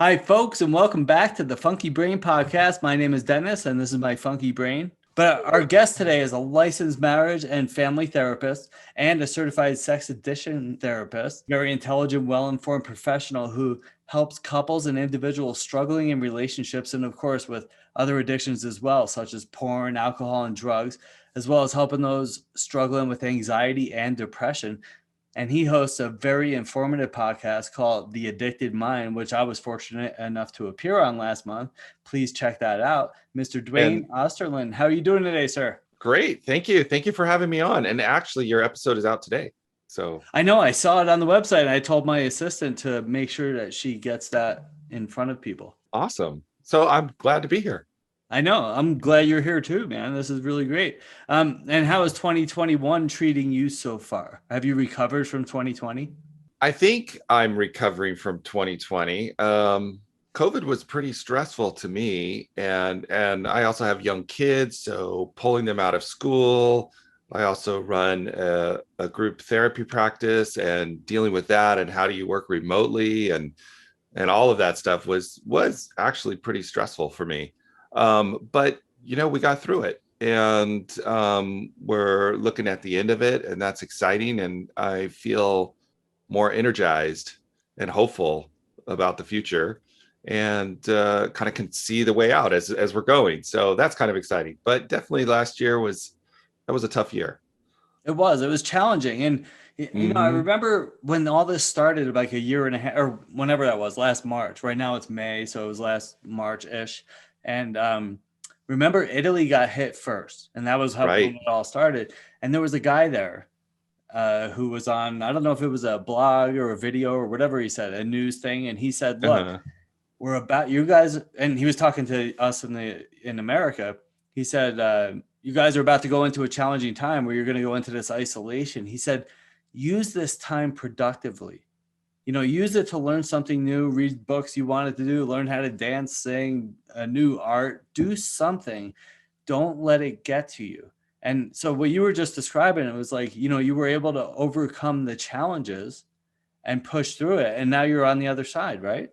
Hi, folks, and welcome back to the Funky Brain Podcast. My name is Dennis, and this is my Funky Brain. But our guest today is a licensed marriage and family therapist and a certified sex addiction therapist, very intelligent, well-informed professional who helps couples and individuals struggling in relationships and, of course, with other addictions as well, such as porn, alcohol, and drugs, as well as helping those struggling with anxiety and depression. And he hosts a very informative podcast called The Addicted Mind, which I was fortunate enough to appear on last month. Please check that out. Mr. And Duane Osterlind, how are you doing today, sir? great. Thank you. Thank you for having me on. And actually, your episode is out today. So I know I saw it on the website, and I told my assistant to make sure that she gets that in front of people. awesome. So I'm glad to be here. I know. I'm glad you're here too, man. This is really great. And how is 2021 treating you so far? Have you recovered from 2020? I think I'm recovering from 2020. COVID was pretty stressful to me, and I also have young kids, so pulling them out of school. I also run a group therapy practice, and dealing with that, and how do you work remotely, and all of that stuff was actually pretty stressful for me. But we got through it, and we're looking at the end of it, and that's exciting. And I feel more energized and hopeful about the future, and kind of can see the way out as we're going. So that's kind of exciting. But definitely last year was a tough year. It was challenging. And, I Hmm. remember when all this started like a year and a half or whenever that was, last March. Right now it's May. So it was last March-ish. And remember, Italy got hit first. And that was how when Right. it all started. And there was a guy there who was on, I don't know if it was a blog or a video or whatever he said, a news thing. And he said, look, Uh-huh. we're about you guys, and he was talking to us in America. He said, you guys are about to go into a challenging time where you're going to go into this isolation. He said, use this time productively. Use it to learn something new, read books you wanted to do, learn how to dance, sing, a new art, do something. Don't let it get to you. And so what you were just describing, it was like, you were able to overcome the challenges and push through it. And now you're on the other side, right?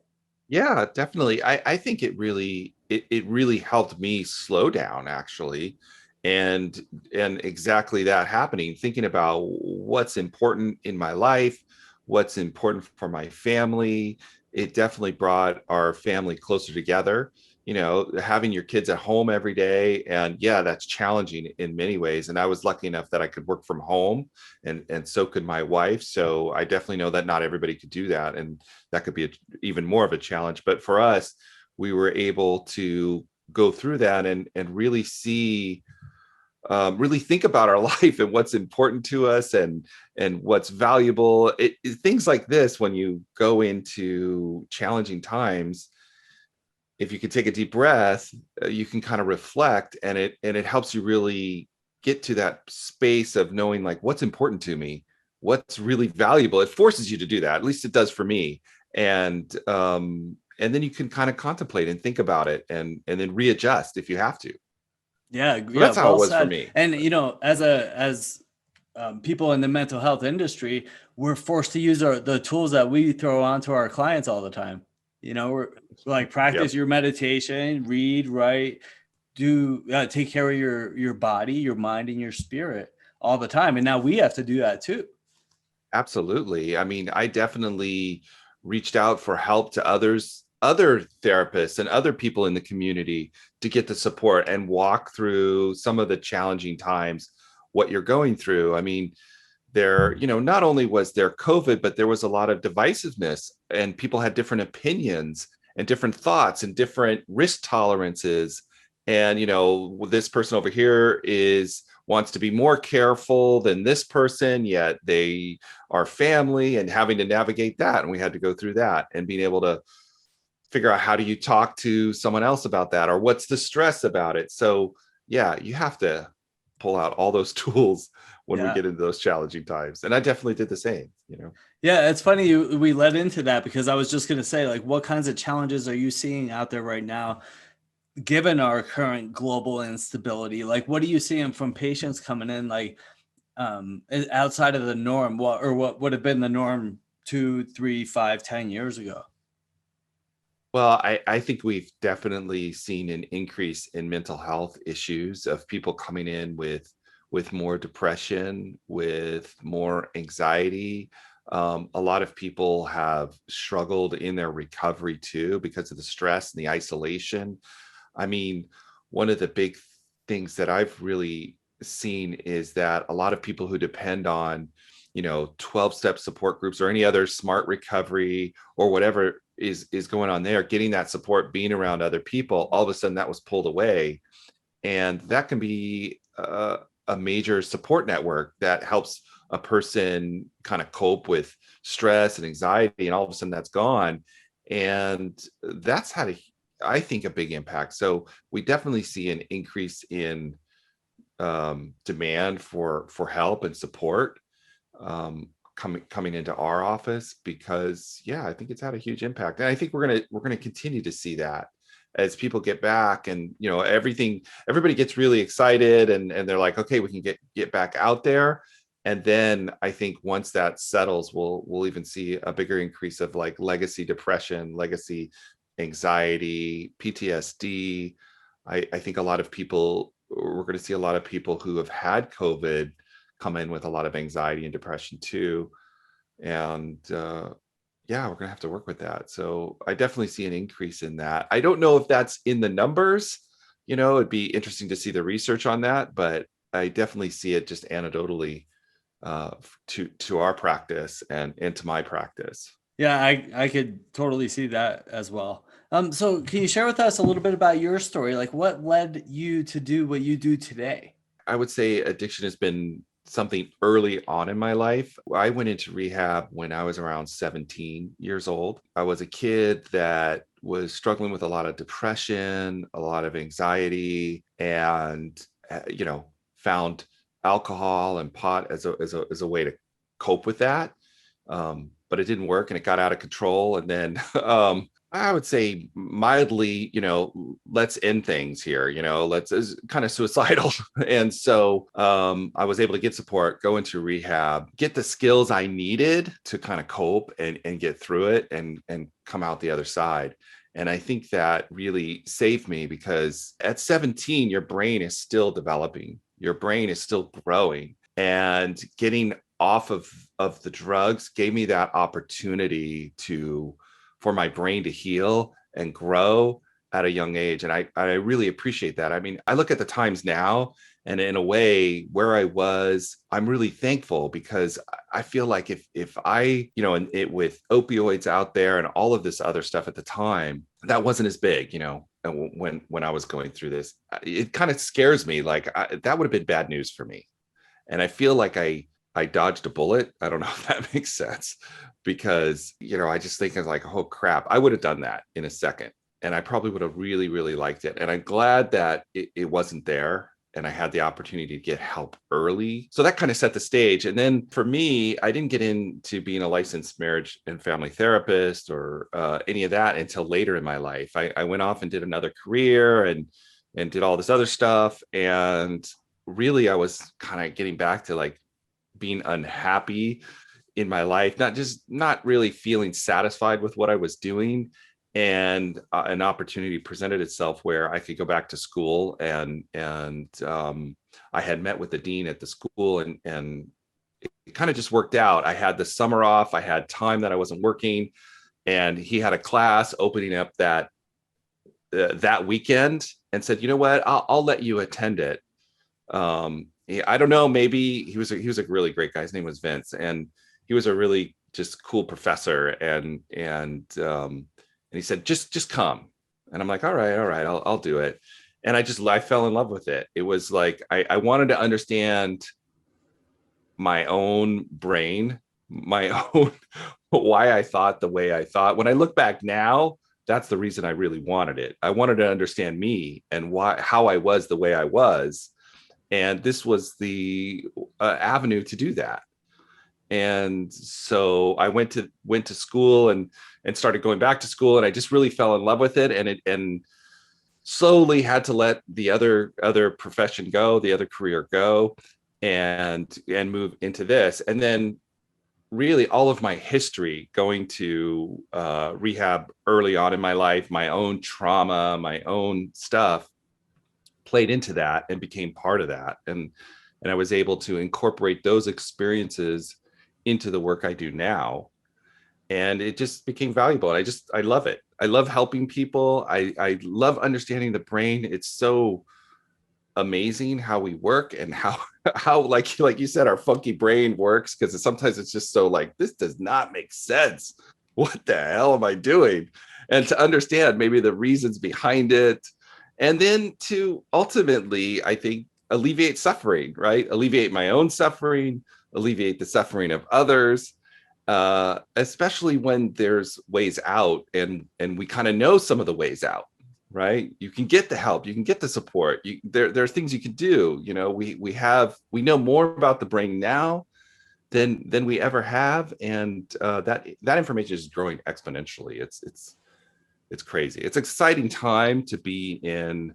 Yeah, definitely. I think it really helped me slow down, actually, and exactly that happening, thinking about what's important in my life, what's important for my family. It definitely brought our family closer together. Having your kids at home every day, and yeah, that's challenging in many ways. And I was lucky enough that I could work from home, and so could my wife. So I definitely know that not everybody could do that, and that could be even more of a challenge. But for us, we were able to go through that, and really see, really think about our life and what's important to us, and what's valuable. Things like this, when you go into challenging times, if you can take a deep breath, you can kind of reflect, and it helps you really get to that space of knowing, like, what's important to me, what's really valuable. It forces you to do that. At least it does for me. And then you can kind of contemplate and think about it, and then readjust if you have to. Yeah, So yeah, that's how it well was for said. me. And as people in the mental health industry, we're forced to use the tools that we throw onto our clients all the time. We're like, practice Yep. your meditation, read, write, do take care of your body, your mind, and your spirit all the time. And now we have to do that too. Absolutely. I mean, I definitely reached out for help to other therapists and other people in the community, to get the support and walk through some of the challenging times, what you're going through. I mean, not only was there COVID, but there was a lot of divisiveness, and people had different opinions and different thoughts and different risk tolerances. And this person over here is wants to be more careful than this person, yet they are family, and having to navigate that. And we had to go through that, and being able to figure out, how do you talk to someone else about that, or what's the stress about it. So yeah, you have to pull out all those tools when we Yeah. get into those challenging times. And I definitely did the same. Yeah, it's funny we led into that because I was just going to say, like, what kinds of challenges are you seeing out there right now given our current global instability? Like, what are you seeing from patients coming in, like, outside of the norm, what would have been the norm 2, 3, 5, 10 years ago? Well, I think we've definitely seen an increase in mental health issues of people coming in with more depression, with more anxiety. A lot of people have struggled in their recovery too because of the stress and the isolation. I mean, one of the big things that I've really seen is that a lot of people who depend on, 12-step support groups or any other smart recovery or whatever is going on there, getting that support, being around other people, all of a sudden that was pulled away. And that can be a major support network that helps a person kind of cope with stress and anxiety, and all of a sudden that's gone. And that's had I think, a big impact. So we definitely see an increase in demand for help and support, coming into our office, because yeah, I think it's had a huge impact. And I think we're gonna continue to see that as people get back, and everybody gets really excited, and they're like, okay, we can get back out there. And then I think once that settles, we'll even see a bigger increase of like legacy depression, legacy anxiety, PTSD. I think a lot of people, we're going to see a lot of people who have had COVID come in with a lot of anxiety and depression too. And yeah, we're going to have to work with that. So I definitely see an increase in that. I don't know if that's in the numbers. It'd be interesting to see the research on that, but I definitely see it just anecdotally, to our practice and to my practice. Yeah, I could totally see that as well. So can you share with us a little bit about your story? Like what led you to do what you do today? I would say addiction has been something early on in my life. I went into rehab when I was around 17 years old. I was a kid that was struggling with a lot of depression, a lot of anxiety, and found alcohol and pot as a way to cope with that. But it didn't work, and it got out of control. And then I would say mildly, let's end things here, let's is kind of suicidal. And so I was able to get support, go into rehab, get the skills I needed to kind of cope and get through it and come out the other side. And I think that really saved me, because at 17, your brain is still developing, your brain is still growing, and getting off of the drugs gave me that opportunity for my brain to heal and grow at a young age. And I really appreciate that. I mean, I look at the times now, and in a way where I was, I'm really thankful, because I feel like if I, and it with opioids out there and all of this other stuff at the time, that wasn't as big, when I was going through this. It kind of scares me. Like that would have been bad news for me. And I feel like I dodged a bullet. I don't know if that makes sense, because, I just think of like, oh crap, I would have done that in a second. And I probably would have really, really liked it. And I'm glad that it wasn't there, and I had the opportunity to get help early. So that kind of set the stage. And then for me, I didn't get into being a licensed marriage and family therapist or any of that until later in my life. I went off and did another career and did all this other stuff. And really, I was kind of getting back to like being unhappy in my life, not really feeling satisfied with what I was doing. And an opportunity presented itself where I could go back to school, and I had met with the dean at the school, and it kind of just worked out. I had the summer off, I had time that I wasn't working, and he had a class opening up that weekend, and said, you know what, I'll let you attend it. I don't know, maybe he was a really great guy. His name was Vince, and he was a really just cool professor. And he said, just come. And I'm like, all right, I'll do it. And I fell in love with it. It was like I wanted to understand my own brain, my own why I thought the way I thought. When I look back now, that's the reason I really wanted it. I wanted to understand me and how I was the way I was. And this was the avenue to do that. And so I went to school and started going back to school, and I just really fell in love with it, and slowly had to let the other profession go, the other career go, and move into this. And then really all of my history going to rehab early on in my life, my own trauma, my own stuff played into that and became part of that. And I was able to incorporate those experiences into the work I do now. And it just became valuable. And I love it. I love helping people. I love understanding the brain. It's so amazing how we work and how like you said, our funky brain works, because sometimes it's just so like, this does not make sense. What the hell am I doing? And to understand maybe the reasons behind it, and then to ultimately, I think, alleviate suffering, right? Alleviate my own suffering, alleviate the suffering of others, especially when there's ways out, and we kind of know some of the ways out, right? You can get the help, you can get the support. There are things you can do. You know, we know more about the brain now than we ever have, and that information is growing exponentially. It's crazy. It's an exciting time to be in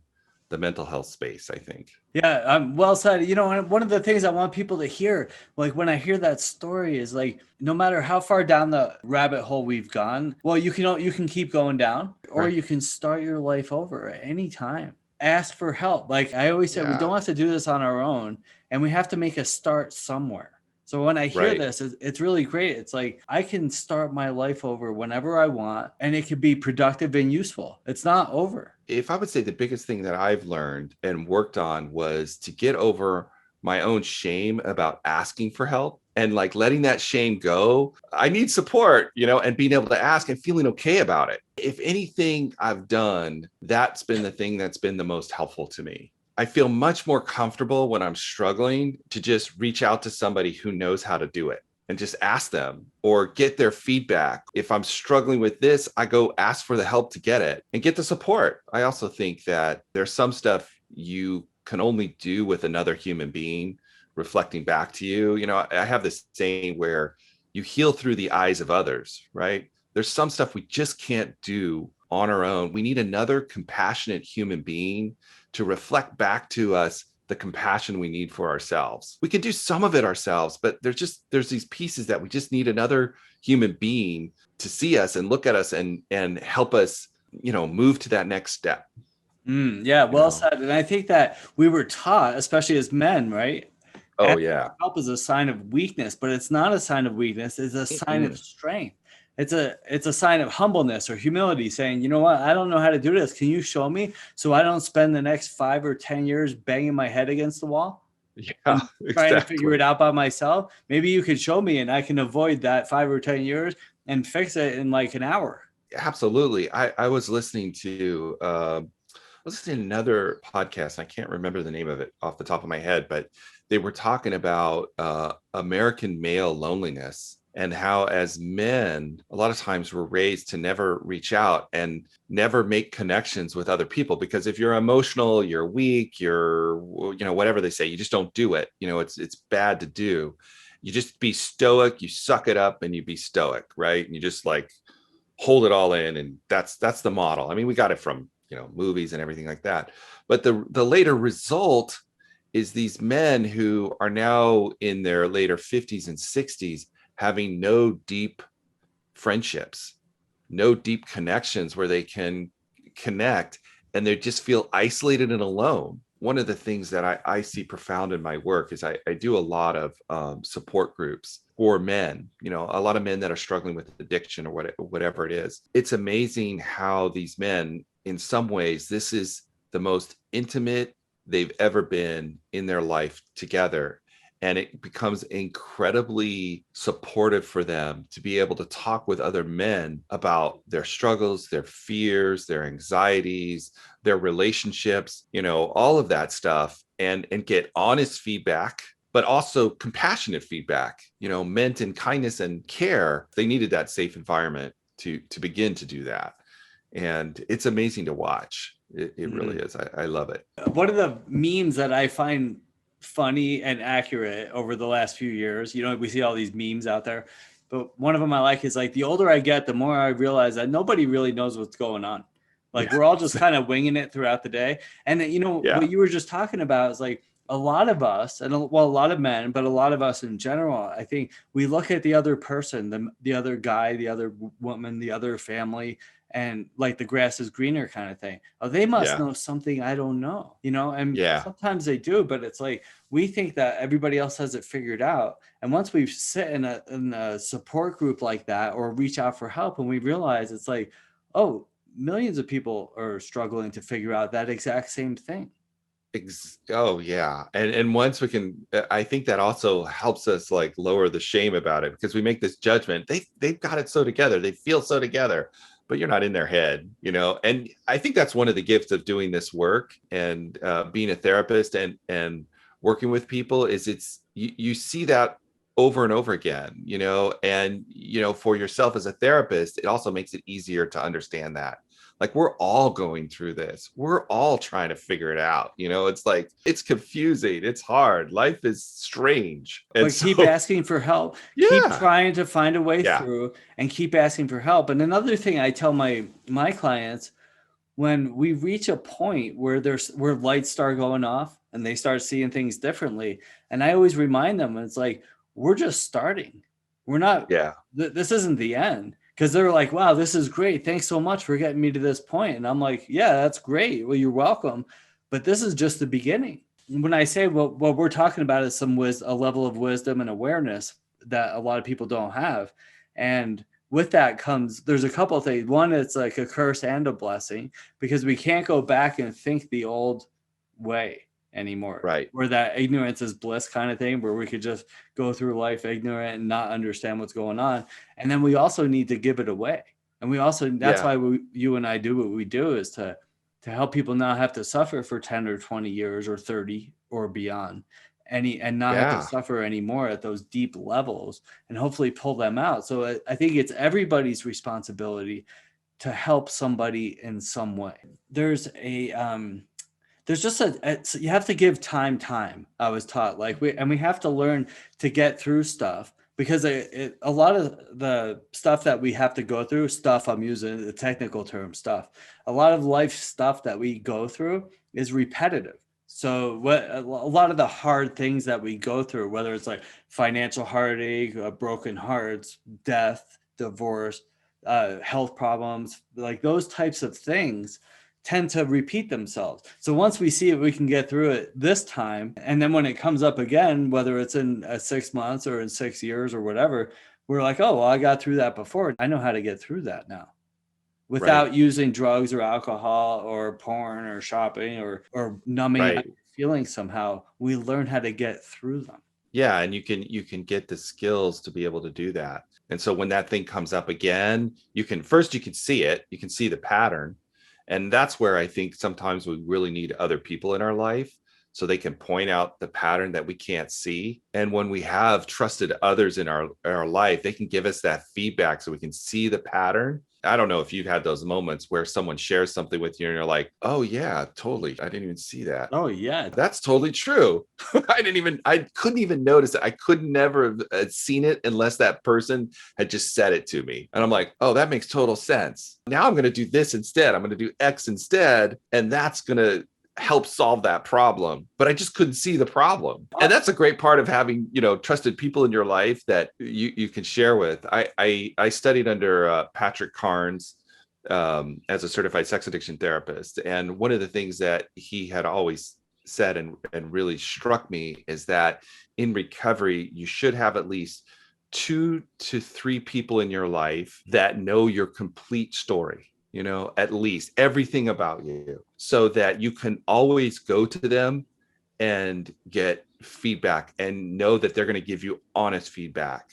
the mental health space, I think. Yeah, well said. You know, and one of the things I want people to hear, like when I hear that story, is like, no matter how far down the rabbit hole we've gone, well, you can keep going down, or Right. you can start your life over at any time. Ask for help. Like I always say, we Yeah. don't have to do this on our own, and we have to make a start somewhere. So when I hear Right. this, it's really great. It's like I can start my life over whenever I want, and it could be productive and useful. It's not over. If I would say the biggest thing that I've learned and worked on was to get over my own shame about asking for help, and like letting that shame go. I need support, and being able to ask and feeling okay about it. If anything I've done, that's been the thing that's been the most helpful to me. I feel much more comfortable when I'm struggling to just reach out to somebody who knows how to do it and just ask them or get their feedback. If I'm struggling with this, I go ask for the help to get it and get the support. I also think that there's some stuff you can only do with another human being reflecting back to you. I have this saying where you heal through the eyes of others, right? There's some stuff we just can't do on our own. We need another compassionate human being to reflect back to us the compassion we need for ourselves. We can do some of it ourselves, but there's these pieces that we just need another human being to see us and look at us and help us, move to that next step. Yeah, well said. And I think that we were taught, especially as men, right? Oh Asking yeah. for help is a sign of weakness, but it's not a sign of weakness. It's a sign of Mm-mm. strength. It's a sign of humbleness or humility, saying, you know what, I don't know how to do this. Can you show me so I don't spend the next 5 or 10 years banging my head against the wall Yeah, and trying to figure it exactly. out by myself? Maybe you could show me and I can avoid that 5 or 10 years and fix it in like an hour. Absolutely. I was listening to another podcast. I can't remember the name of it off the top of my head, but they were talking about American male loneliness, and how as men, a lot of times we're raised to never reach out and never make connections with other people, because if you're emotional, you're weak, you're, whatever they say, you just don't do it. It's bad to do. You just be stoic, you suck it up and you be stoic, right? And you just like hold it all in, and that's the model. I mean, we got it from movies and everything like that, but the later result is these men who are now in their later 50s and 60s having no deep friendships, no deep connections where they can connect, and they just feel isolated and alone. One of the things that I see profound in my work is I do a lot of support groups for men, a lot of men that are struggling with addiction or whatever it is. It's amazing how these men, in some ways, this is the most intimate they've ever been in their life together. And it becomes incredibly supportive for them to be able to talk with other men about their struggles, their fears, their anxieties, their relationships, all of that stuff, and get honest feedback, but also compassionate feedback, meant in kindness and care. They needed that safe environment to begin to do that. And it's amazing to watch. It really is. I love it. One of the memes that I find funny and accurate over the last few years, we see all these memes out there, but one of them I like is like, the older I get, the more I realize that nobody really knows what's going on. Like Yeah. we're all just kind of winging it throughout the day. And Yeah. what you were just talking about is like, a lot of us, and well, a lot of men, but a lot of us in general, I think we look at the other person, the other guy, the other woman, the other family, and like the grass is greener kind of thing. Oh, they must Yeah. know something I don't know, and Yeah. sometimes they do, but it's like we think that everybody else has it figured out. And once we sit in a support group like that or reach out for help, and we realize it's like, oh, millions of people are struggling to figure out that exact same thing. Oh yeah. And once we can, I think that also helps us like lower the shame about it, because we make this judgment. They've got it so together. They feel so together, but you're not in their head, And I think that's one of the gifts of doing this work and being a therapist and working with people is you see that over and over again, and for yourself as a therapist, it also makes it easier to understand that. Like, we're all going through this. We're all trying to figure it out. It's like, it's confusing. It's hard. Life is strange. And But keep so, asking for help, keep yeah, trying to find a way yeah, through, and keep asking for help. And another thing I tell my clients, when we reach a point where lights start going off and they start seeing things differently, and I always remind them, it's like, we're just starting. We're not, yeah, this isn't the end. Because they're like, wow, this is great. Thanks so much for getting me to this point. And I'm like, yeah, that's great. Well, you're welcome. But this is just the beginning. When I say what we're talking about is a level of wisdom and awareness that a lot of people don't have. And with that comes, there's a couple of things. One, it's like a curse and a blessing, because we can't go back and think the old way anymore, right. where that ignorance is bliss kind of thing, where we could just go through life ignorant and not understand what's going on. And then we also need to give it away. And we also, that's Yeah, why you and I do what we do, is to help people not have to suffer for 10 or 20 years or 30 or beyond, and not have to yeah, suffer anymore at those deep levels, and hopefully pull them out. So I think it's everybody's responsibility to help somebody in some way. There's just you have to give time. I was taught, like, we have to learn to get through stuff, because a lot of the stuff that we have to go through, stuff, I'm using the technical term, stuff, a lot of life stuff that we go through is repetitive. So a lot of the hard things that we go through, whether it's like financial heartache, broken hearts, death, divorce, health problems, like those types of things tend to repeat themselves. So once we see it, we can get through it this time. And then when it comes up again, whether it's in 6 months or in 6 years or whatever, we're like, oh, well, I got through that before. I know how to get through that now, right, without using drugs or alcohol or porn or shopping or numbing out right. your feelings somehow. We learn how to get through them. Yeah, and you can get the skills to be able to do that. And so when that thing comes up again, you can see it, you can see the pattern. And that's where I think sometimes we really need other people in our life, so they can point out the pattern that we can't see. And when we have trusted others in our life, they can give us that feedback so we can see the pattern. I don't know if you've had those moments where someone shares something with you and you're like, oh yeah, totally. I didn't even see that. Oh, yeah. That's totally true. I couldn't even notice it. I could never have seen it unless that person had just said it to me. And I'm like, oh, that makes total sense. Now I'm going to do this instead. I'm going to do X instead. And that's going to help solve that problem. But I just couldn't see the problem. And that's a great part of having, trusted people in your life that you can share with. I studied under Patrick Carnes as a certified sex addiction therapist. And one of the things that he had always said and really struck me is that in recovery, you should have at least 2 to 3 people in your life that know your complete story, at least everything about you, so that you can always go to them and get feedback and know that they're going to give you honest feedback.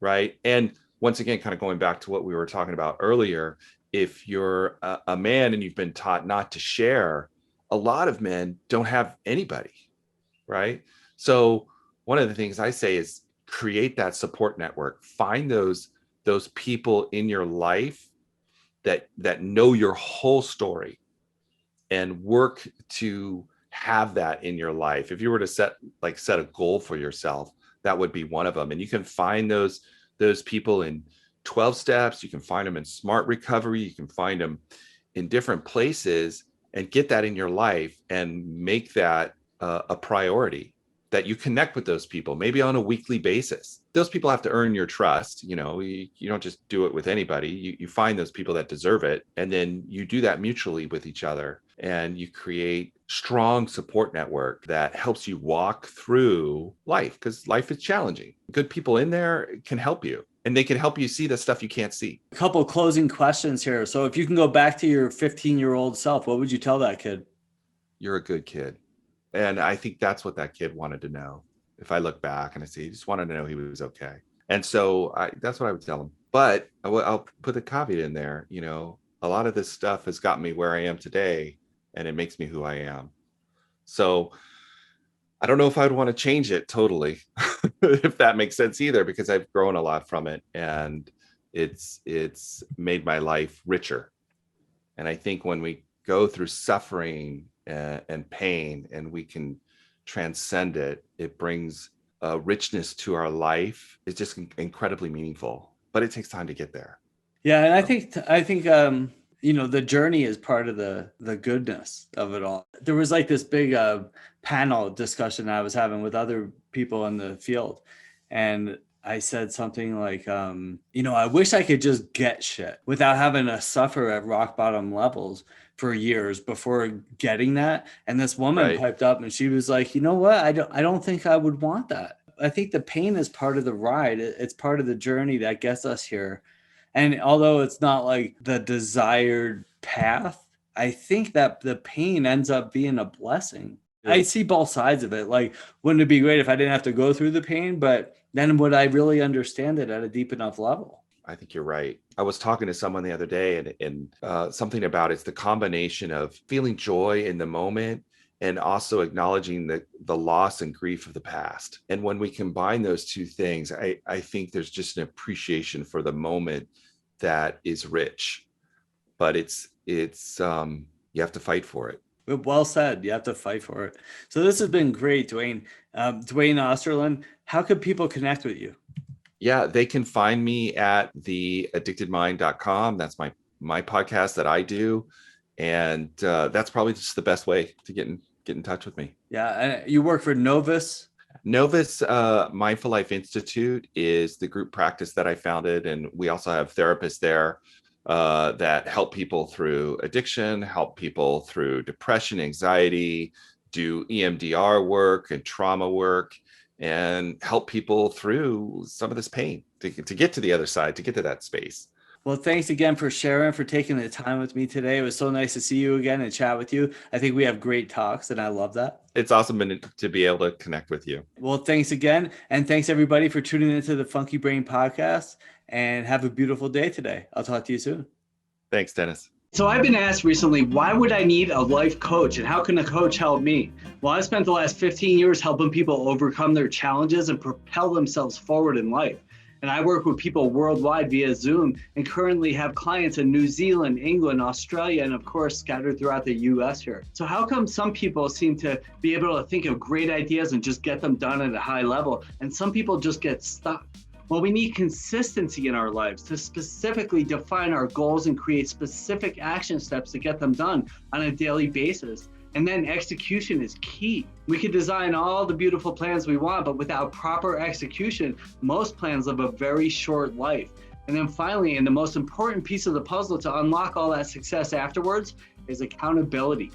Right. And once again, kind of going back to what we were talking about earlier, if you're a man and you've been taught not to share, a lot of men don't have anybody, right? So one of the things I say is create that support network. Find those people in your life that know your whole story, and work to have that in your life. If you were to set a goal for yourself, that would be one of them. And you can find those people in 12 steps. You can find them in smart recovery. You can find them in different places, and get that in your life and make that a priority, that you connect with those people, maybe on a weekly basis. Those people have to earn your trust. You know, you don't just do it with anybody. You find those people that deserve it. And then you do that mutually with each other. And you create strong support network that helps you walk through life, because life is challenging. Good people in there can help you, and they can help you see the stuff you can't see. A couple of closing questions here. So if you can go back to your 15-year-old self, what would you tell that kid? You're a good kid. And I think that's what that kid wanted to know. If I look back and I see, he just wanted to know he was okay. And so that's what I would tell him. But I'll put the caveat in there. You know, a lot of this stuff has gotten me where I am today, and it makes me who I am. So I don't know if I'd want to change it totally, if that makes sense either, because I've grown a lot from it, and it's made my life richer. And I think when we go through suffering and pain, and we can transcend it, it brings a richness to our life. It's just incredibly meaningful, but it takes time to get there. Yeah, and I think you know, the journey is part of the goodness of it all. There was like this big panel discussion I was having with other people in the field, and I said something like, you know, I wish I could just get shit without having to suffer at rock bottom levels for years before getting that. And this woman piped up and she was like, you know what? I don't think I would want that. I think the pain is part of the ride. It's part of the journey that gets us here. And although it's not like the desired path, I think that the pain ends up being a blessing. I see both sides of it. Like, wouldn't it be great if I didn't have to go through the pain, but then would I really understand it at a deep enough level? I think you're right. I was talking to someone the other day, and something about it's the combination of feeling joy in the moment and also acknowledging the loss and grief of the past. And when we combine those two things, I think there's just an appreciation for the moment that is rich, but it's you have to fight for it. Well said. You have to fight for it. So this has been great, Duane. Duane Osterlind, how could people connect with you? Yeah, they can find me at theaddictedmind.com. That's my podcast that I do. And that's probably just the best way to get in touch with me. Yeah. You work for Novus. Novus Mindful Life Institute is the group practice that I founded. And we also have therapists there that help people through addiction, help people through depression, anxiety, do EMDR work and trauma work, and help people through some of this pain to get to the other side, to get to that space. Well, thanks again for sharing, for taking the time with me today. It was so nice to see you again and chat with you. I think we have great talks, and I love that. It's awesome to be able to connect with you. Well, thanks again. And thanks everybody for tuning into the Funky Brain podcast, and have a beautiful day today. I'll talk to you soon. Thanks, Dennis. So I've been asked recently, why would I need a life coach, and how can a coach help me? Well, I've spent the last 15 years helping people overcome their challenges and propel themselves forward in life. And I work with people worldwide via Zoom, and currently have clients in New Zealand, England, Australia, and of course, scattered throughout the US here. So how come some people seem to be able to think of great ideas and just get them done at a high level, and some people just get stuck? Well, we need consistency in our lives to specifically define our goals and create specific action steps to get them done on a daily basis. And then execution is key. We can design all the beautiful plans we want, but without proper execution, most plans live a very short life. And then finally, and the most important piece of the puzzle to unlock all that success afterwards, is accountability.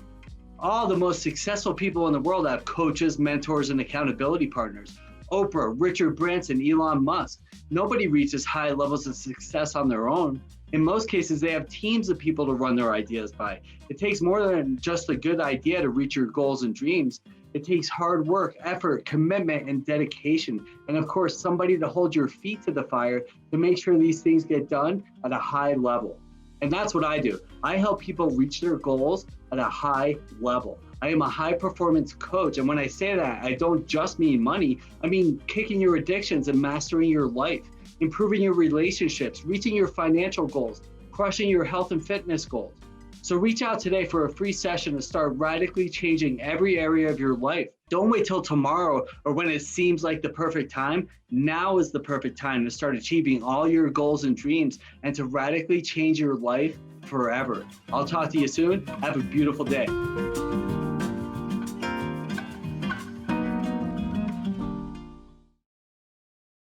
All the most successful people in the world have coaches, mentors, and accountability partners. Oprah, Richard Branson, Elon Musk. Nobody reaches high levels of success on their own. In most cases, they have teams of people to run their ideas by. It takes more than just a good idea to reach your goals and dreams. It takes hard work, effort, commitment, and dedication. And of course, somebody to hold your feet to the fire to make sure these things get done at a high level. And that's what I do. I help people reach their goals at a high level. I am a high performance coach. And when I say that, I don't just mean money. I mean kicking your addictions and mastering your life, improving your relationships, reaching your financial goals, crushing your health and fitness goals. So reach out today for a free session to start radically changing every area of your life. Don't wait till tomorrow or when it seems like the perfect time. Now is the perfect time to start achieving all your goals and dreams and to radically change your life forever. I'll talk to you soon. Have a beautiful day.